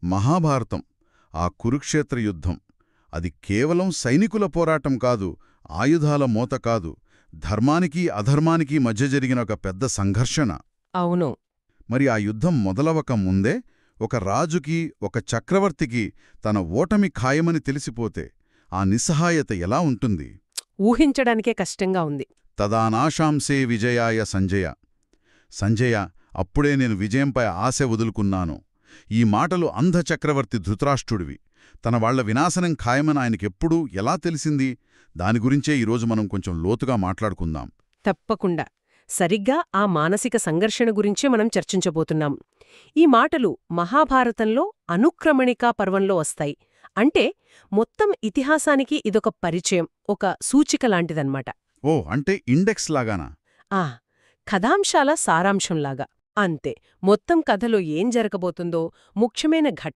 మహాభారతం, ఆ కురుక్షేత్ర యుద్ధం, అది కేవలం సైనికుల పోరాటం కాదు, ఆయుధాల మోత కాదు, ధర్మానికి అధర్మానికి మధ్య జరిగిన ఒక పెద్ద సంఘర్షణ. అవును. మరి ఆ యుద్ధం మొదలవక ముందే ఒక రాజుకి, ఒక చక్రవర్తికి తన ఓటమి ఖాయమని తెలిసిపోతే ఆ నిస్సహాయత ఎలా ఉంటుంది? ఊహించడానికే కష్టంగా ఉంది. తదానాశాంసే విజయాయ సంజయ. సంజయ, అప్పుడే నేను విజయంపై ఆశ వదులుకున్నాను. ఈ మాటలు అంధచక్రవర్తి ధృతరాష్ట్రుడివి. తన వాళ్ల వినాశనం ఖాయమని ఆయనకెప్పుడూ ఎలా తెలిసింది? దాని గురించే ఈరోజు మనం కొంచెం లోతుగా మాట్లాడుకుందాం. తప్పకుండా. సరిగ్గా ఆ మానసిక సంఘర్షణ గురించే మనం చర్చించబోతున్నాం. ఈ మాటలు మహాభారతంలో అనుక్రమణికా పర్వంలో వస్తాయి. అంటే మొత్తం ఇతిహాసానికి ఇదొక పరిచయం, ఒక సూచిక లాంటిదన్నమాట. ఓ, అంటే ఇండెక్స్ లాగానా? ఆ కథాంశాల సారాంశంలాగా. అంతే. మొత్తం కథలో ఏం జరగబోతుందో, ముఖ్యమైన